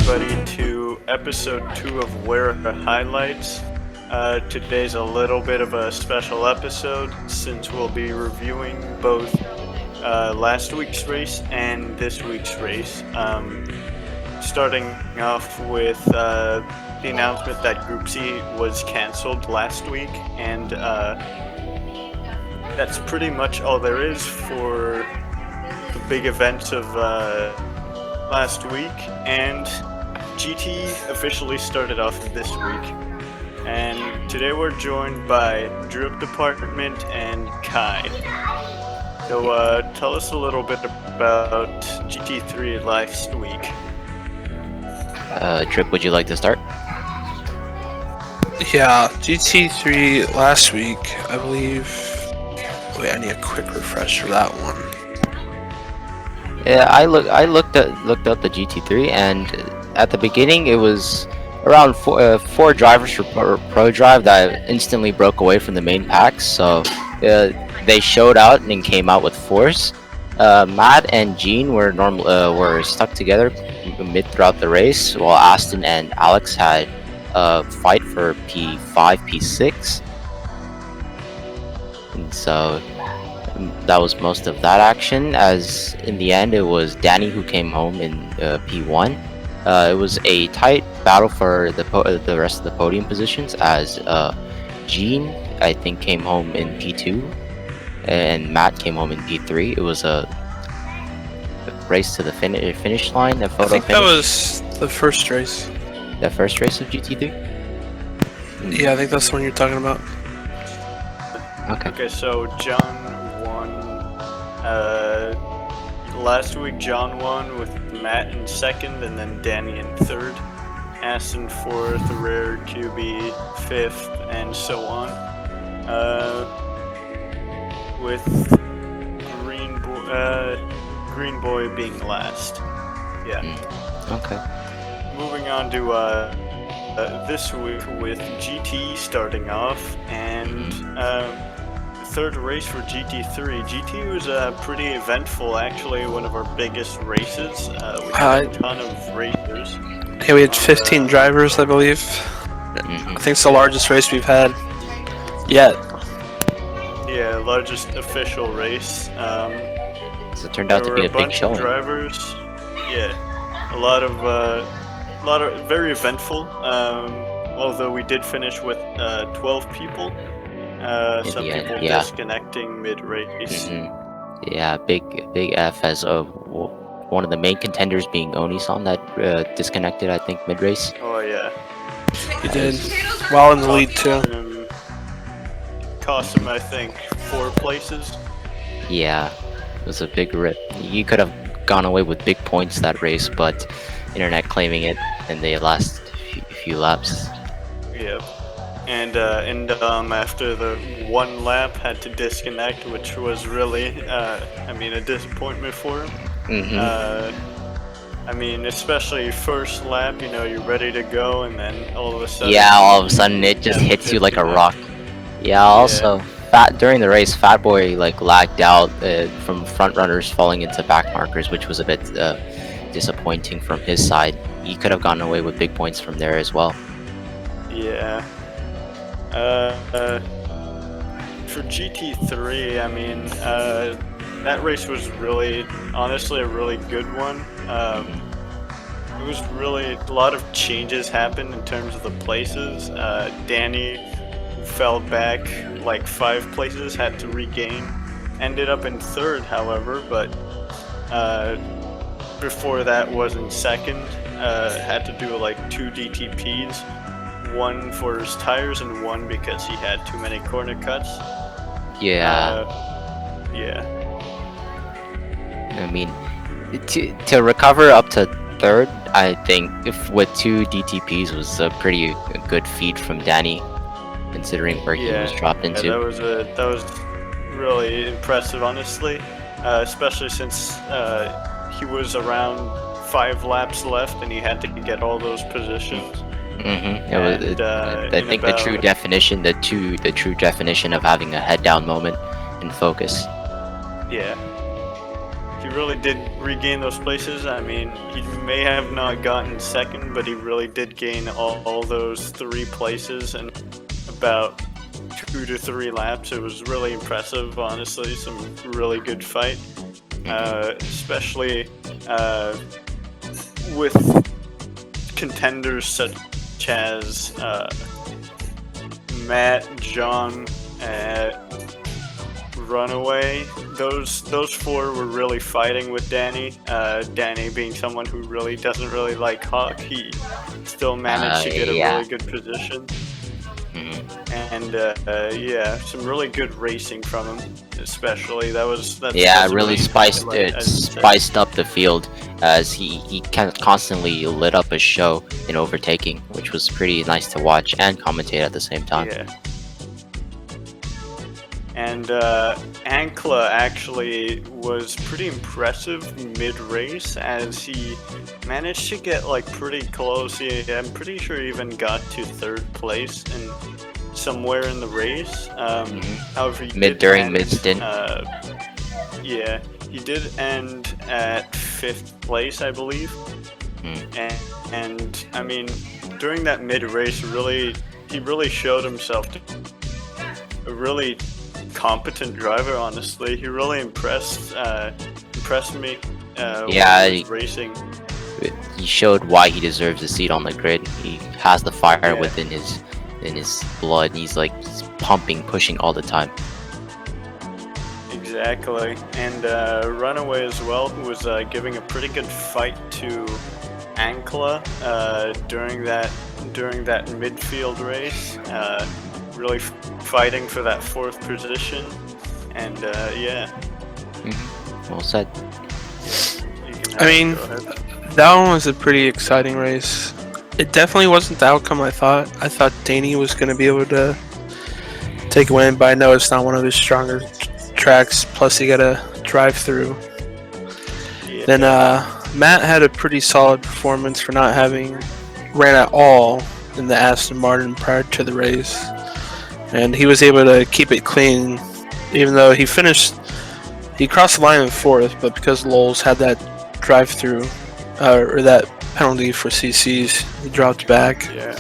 everybody to episode 2 of WERA Highlights. Today's a little bit of a special episode since we'll be reviewing both last week's race and this week's race. Starting off with the announcement that Group C was cancelled last week, and that's pretty much all there is for the big events of last week. And GT officially started off this week, and today we're joined by Drip Department and Kai. So tell us a little bit about GT3 last week. Drip, would you like to start? Yeah, GT3 last week, I believe. Wait, I need a quick refresh for that one. Yeah, I looked up the GT3, and at the beginning it was around four drivers for Pro Drive that instantly broke away from the main packs. So they showed out and came out with force. Matt and Gene were stuck together mid throughout the race, while Aston and Alex had a fight for P5, P6, and so that was most of that action. As in the end, it was Danny who came home in P1. It was a tight battle for the rest of the podium positions, as Gene, I think, came home in P2, and Matt came home in P3. It was a race to the finish line. A photo I think finish. that was the first race. The first race of GT3? Yeah, I think that's the one you're talking about. Okay, so John won. Last week John won with Matt in second, and then Danny in third, Aston fourth, Rare QB fifth, and so on. With Green Boy being last. Yeah. Okay. Moving on to this week with GT starting off, and third race for GT3. GT was pretty eventful, actually, one of our biggest races. We had a ton of racers. Yeah, we had 15 drivers, I believe. I think it's the largest race we've had yet. Yeah, largest official race. So it turned out to be a big showing. Drivers. Yeah, a lot of very eventful. Although we did finish with 12 people. Some people disconnecting mid-race. Yeah, big F as one of the main contenders being Onisan that disconnected, I think, mid-race. Oh yeah, He did. While in the lead too. Cost him, I think, 4 places. Yeah, it was a big rip. You could have gone away with big points that race, but internet claiming it, and they last few laps. Yep. And after the one lap had to disconnect, which was really, a disappointment for him. I mean, especially first lap, you're ready to go, and then all of a sudden... Yeah, all of a sudden it just hits you like a rock. Yeah, also, during the race, Fat Boy, lagged out from front runners falling into back markers, which was a bit disappointing from his side. He could have gotten away with big points from there as well. Yeah. For GT3, that race was really, honestly, a really good one. It was really, a lot of changes happened in terms of the places. Danny fell back 5 places, had to regain. Ended up in third, however, but before that was in second. Had to do 2 DTPs. 1 for his tires and 1 because he had too many corner cuts. Yeah. Yeah. I mean, to recover up to third, I think with 2 DTPs was a pretty good feat from Danny, considering where he was dropped into. That was really impressive, honestly, especially since he was around 5 laps left and he had to get all those positions. I think the true definition of having a head down moment and focus. Yeah. he really did regain those places. I mean, he may have not gotten second, but he really did gain all those 3 places in about 2 to 3 laps. It was really impressive, honestly. Some really good fight, especially with contenders such as Matt, John, Runaway. Those 4 were really fighting with Danny. Danny being someone who really doesn't really like Hawk, he still managed to get a really good position. And yeah, some really good racing from him, especially. That's really spiced up the field, as he kind of constantly lit up a show in overtaking, which was pretty nice to watch and commentate at the same time. Yeah. And Ankla actually was pretty impressive mid-race, as he managed to get like pretty close. I'm pretty sure he even got to 3rd place and somewhere in the race. However, during mid-stint. Yeah, he did end at 5th place, I believe. And I mean, during that mid-race, he really showed himself to a really competent driver. Honestly, he really impressed me. When he was racing. He showed why he deserves a seat on the grid. He has the fire within his blood. And he's pumping, pushing all the time. Exactly. And Runaway as well, who was giving a pretty good fight to Ankla during that midfield race. Really fighting for that 4th position, and yeah. Well said. I mean, that one was a pretty exciting race. It definitely wasn't the outcome I thought. I thought Danny was going to be able to take a win, but I know it's not one of his stronger tracks. Plus, you got to drive through. Yeah. Then Matt had a pretty solid performance for not having ran at all in the Aston Martin prior to the race. And he was able to keep it clean, even though he crossed the line in 4th, but because Lowles had that drive-through, or that penalty for CCs, he dropped back. Yeah.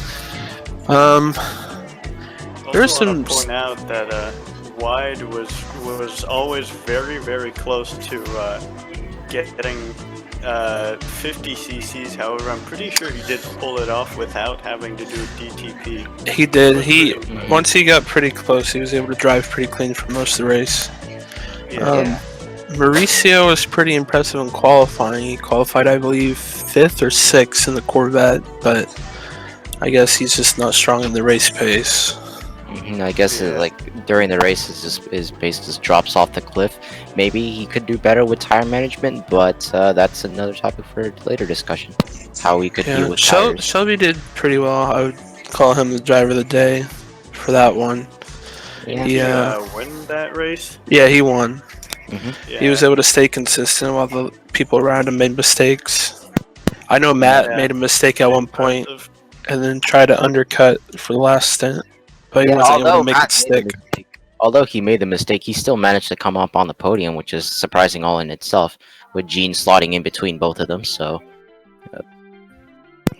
There's some. Point out that Wide was always very, very close to getting 50 cc's. However, I'm pretty sure he did pull it off without having to do a DTP. He did. Once he got pretty close, he was able to drive pretty clean for most of the race. Yeah. Mauricio was pretty impressive in qualifying. He qualified, I believe, 5th or 6th in the Corvette, but I guess he's just not strong in the race pace. I guess during the race, his pace just drops off the cliff. Maybe he could do better with tire management, but that's another topic for later discussion. How he could deal with tires. Shelby did pretty well. I would call him the driver of the day for that one. Yeah. He win that race? Yeah, he won. Yeah. He was able to stay consistent while the people around him made mistakes. I know Matt made a mistake at one point and then tried to undercut for the last stint, but he wasn't able to make it stick. Although he made the mistake, he still managed to come up on the podium, which is surprising all in itself, with Gene slotting in between both of them. So,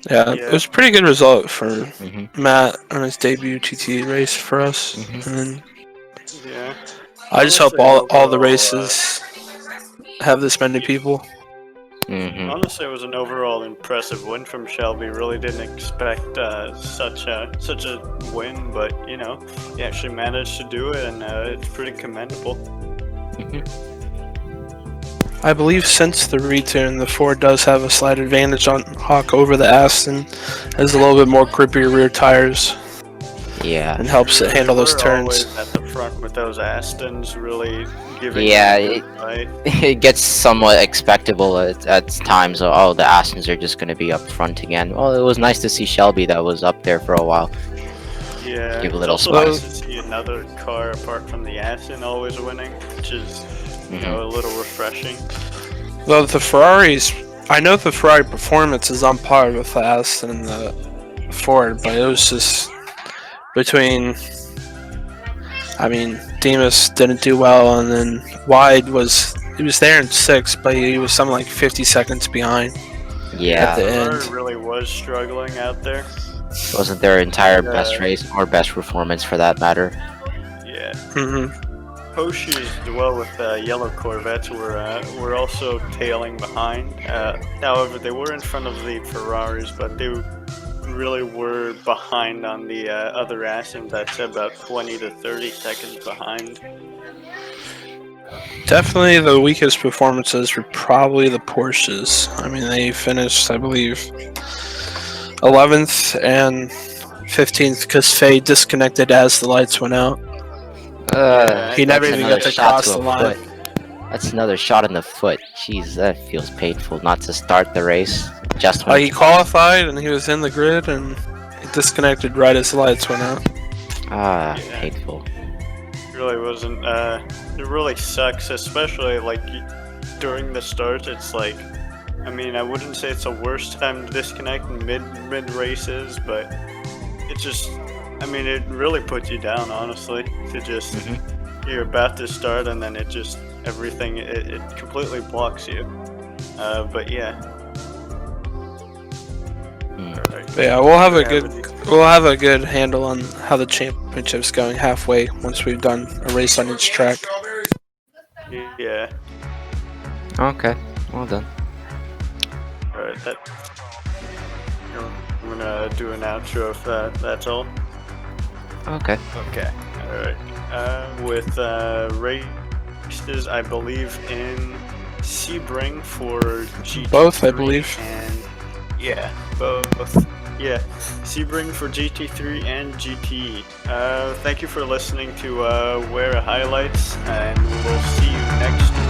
it was a pretty good result for Matt on his debut TT race for us. And Yeah. I just hope all the races have this many people. Honestly, it was an overall impressive win from Shelby. Really didn't expect such a win, but you know, he actually managed to do it, and it's pretty commendable. I believe since the retune, the Ford does have a slight advantage on Hawk over the Aston. Has a little bit more grippier rear tires. Yeah, and helps it handle those turns. Always at the front with those Astons, really giving. Yeah, it gets somewhat expectable at times. Oh, the Astons are just going to be up front again. Well, it was nice to see Shelby that was up there for a while. Yeah, give a little it's also nice to see another car apart from the Aston always winning, which is you know, a little refreshing. Well, the Ferraris, I know the Ferrari performance is on par with the Aston and the Ford, but it was just between, I mean, Demas didn't do well, and then Wide was He was there in 6th, but he was something like 50 seconds behind at Yeah, the Ferrari end. really was struggling out there. wasn't their entire Yeah. best race or best performance for that matter. Yeah. Hmm. Porsches, well, with yellow Corvettes, were also tailing behind. However, they were in front of the Ferraris, but they really were behind on the other Astons. That's about 20 to 30 seconds behind. Definitely the weakest performances were probably the Porsches. I mean, they finished, I believe, 11th and 15th because Faye disconnected as the lights went out. He never that's even another got to shot cross to the a line. foot. That's another shot in the foot. Jeez, that feels painful not to start the race. Just when He qualified and he was in the grid and he disconnected right as the lights went out. Yeah. painful. It really wasn't. It really sucks, especially like during the start. It's like, I mean, I wouldn't say it's the worst time to disconnect in mid races, but it just, I mean, it really puts you down, honestly, to just you're about to start and then it just everything it completely blocks you. But yeah. Alright. But yeah, we'll have a good handle on how the championship's going halfway once we've done a race on each track. Yeah. Okay, well done. Alright, I'm gonna do an outro if that's all. Okay. Okay. Alright. With races, I believe in Sebring for GT3. Both, I believe. And yeah, both. Yeah, Sebring for GT3 and GT. Thank you for listening to WERA Highlights, and we'll see you next week.